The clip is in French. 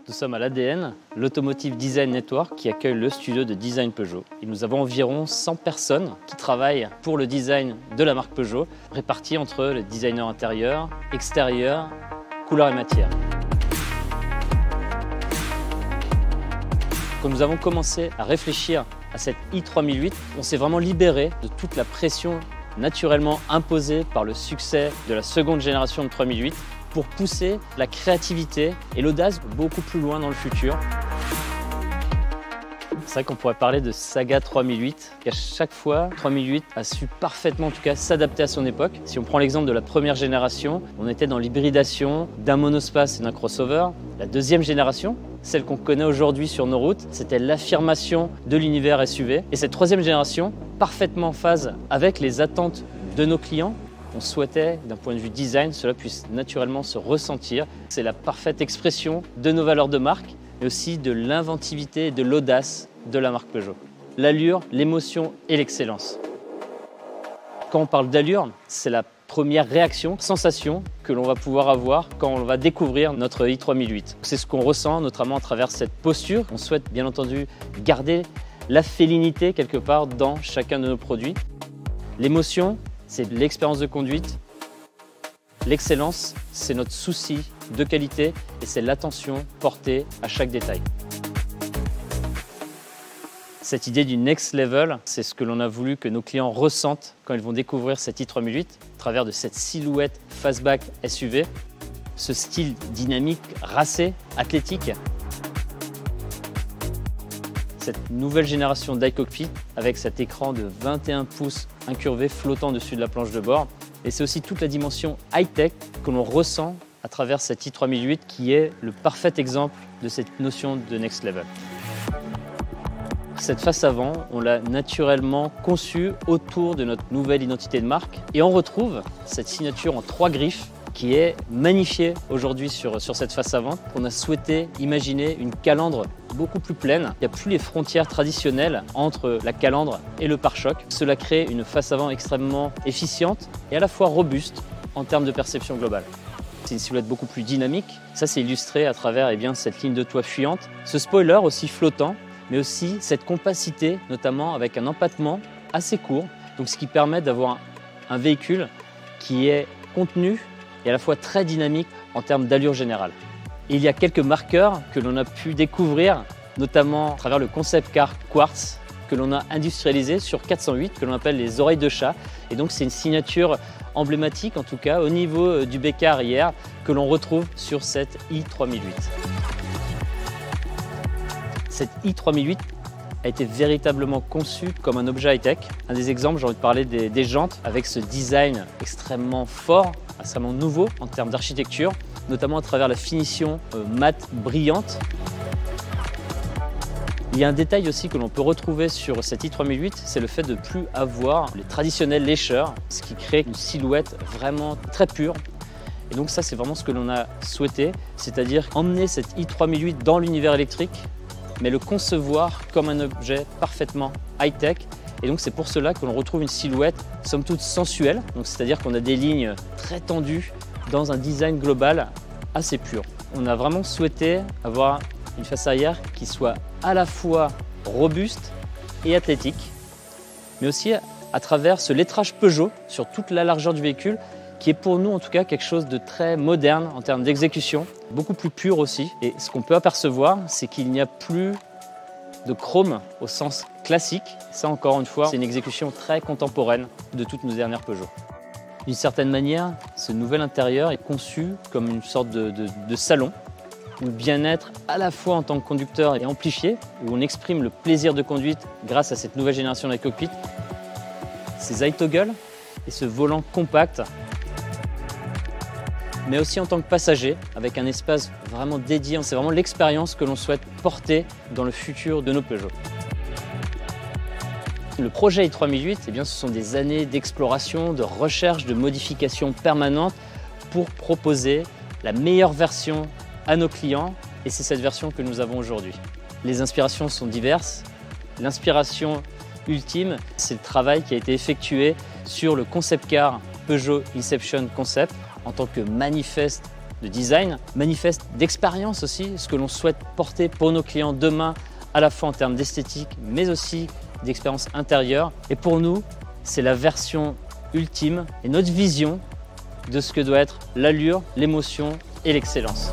Nous sommes à l'ADN, l'Automotive Design Network, qui accueille le studio de design Peugeot. Et nous avons environ 100 personnes qui travaillent pour le design de la marque Peugeot, réparties entre les designers intérieurs, extérieurs, couleurs et matières. Quand nous avons commencé à réfléchir à cette i3008, on s'est vraiment libéré de toute la pression naturellement imposée par le succès de la seconde génération de 3008 pour pousser la créativité et l'audace beaucoup plus loin dans le futur. C'est vrai qu'on pourrait parler de saga 3008, qu'à chaque fois, 3008 a su parfaitement en tout cas s'adapter à son époque. Si on prend l'exemple de la première génération, on était dans l'hybridation d'un monospace et d'un crossover. La deuxième génération, celle qu'on connaît aujourd'hui sur nos routes, c'était l'affirmation de l'univers SUV. Et cette troisième génération, parfaitement en phase avec les attentes de nos clients, on souhaitait, d'un point de vue design, cela puisse naturellement se ressentir. C'est la parfaite expression de nos valeurs de marque, mais aussi de l'inventivité et de l'audace de la marque Peugeot. L'allure, l'émotion et l'excellence. Quand on parle d'allure, c'est la première réaction, sensation que l'on va pouvoir avoir quand on va découvrir notre i3008. C'est ce qu'on ressent notamment à travers cette posture. On souhaite bien entendu garder la félinité quelque part dans chacun de nos produits. L'émotion, c'est l'expérience de conduite. L'excellence, c'est notre souci de qualité et c'est l'attention portée à chaque détail. Cette idée du next level, c'est ce que l'on a voulu que nos clients ressentent quand ils vont découvrir cette i3008 à travers de cette silhouette fastback SUV, ce style dynamique, racé, athlétique. Cette nouvelle génération d'iCockpit avec cet écran de 21 pouces incurvé flottant dessus de la planche de bord. Et c'est aussi toute la dimension high-tech que l'on ressent à travers cette i3008 qui est le parfait exemple de cette notion de next level. Cette face avant, on l'a naturellement conçue autour de notre nouvelle identité de marque et on retrouve cette signature en 3 griffes qui est magnifiée aujourd'hui sur cette face avant. On a souhaité imaginer une calandre beaucoup plus pleine. Il n'y a plus les frontières traditionnelles entre la calandre et le pare-choc. Cela crée une face avant extrêmement efficiente et à la fois robuste en termes de perception globale. C'est une silhouette beaucoup plus dynamique. Ça, c'est illustré à travers cette ligne de toit fuyante. Ce spoiler aussi flottant, mais aussi cette compacité, notamment avec un empattement assez court. Donc, ce qui permet d'avoir un véhicule qui est contenu et à la fois très dynamique en termes d'allure générale. Et il y a quelques marqueurs que l'on a pu découvrir, notamment à travers le concept car Quartz que l'on a industrialisé sur 408, que l'on appelle les oreilles de chat. Et donc c'est une signature emblématique, en tout cas au niveau du béquet arrière, que l'on retrouve sur cette i3008. Cette i3008 a été véritablement conçue comme un objet high-tech. Un des exemples, j'ai envie de parler des jantes avec ce design extrêmement fort, extrêmement nouveau en termes d'architecture, notamment à travers la finition mat brillante. Il y a un détail aussi que l'on peut retrouver sur cette i3008, c'est le fait de ne plus avoir les traditionnels lécheurs, ce qui crée une silhouette vraiment très pure. Et donc ça, c'est vraiment ce que l'on a souhaité, c'est-à-dire emmener cette i3008 dans l'univers électrique, mais le concevoir comme un objet parfaitement high-tech. Et donc c'est pour cela que l'on retrouve une silhouette somme toute sensuelle, c'est-à-dire qu'on a des lignes très tendues dans un design global assez pur. On a vraiment souhaité avoir une face arrière qui soit à la fois robuste et athlétique, mais aussi à travers ce lettrage Peugeot sur toute la largeur du véhicule, qui est pour nous en tout cas quelque chose de très moderne en termes d'exécution, beaucoup plus pur aussi. Et ce qu'on peut apercevoir, c'est qu'il n'y a plus de chrome au sens classique. Ça encore une fois, c'est une exécution très contemporaine de toutes nos dernières Peugeot. D'une certaine manière, ce nouvel intérieur est conçu comme une sorte de salon où le bien-être à la fois en tant que conducteur est amplifié, où on exprime le plaisir de conduite grâce à cette nouvelle génération de cockpit. Ces iToggle et ce volant compact, mais aussi en tant que passager, avec un espace vraiment dédié. C'est vraiment l'expérience que l'on souhaite porter dans le futur de nos Peugeot. Le projet i3008, ce sont des années d'exploration, de recherche, de modification permanente pour proposer la meilleure version à nos clients, et c'est cette version que nous avons aujourd'hui. Les inspirations sont diverses. L'inspiration ultime, c'est le travail qui a été effectué sur le concept car Peugeot Inception Concept en tant que manifeste de design, manifeste d'expérience aussi, ce que l'on souhaite porter pour nos clients demain, à la fois en termes d'esthétique, mais aussi d'expérience intérieure. Et pour nous, c'est la version ultime et notre vision de ce que doit être l'allure, l'émotion et l'excellence.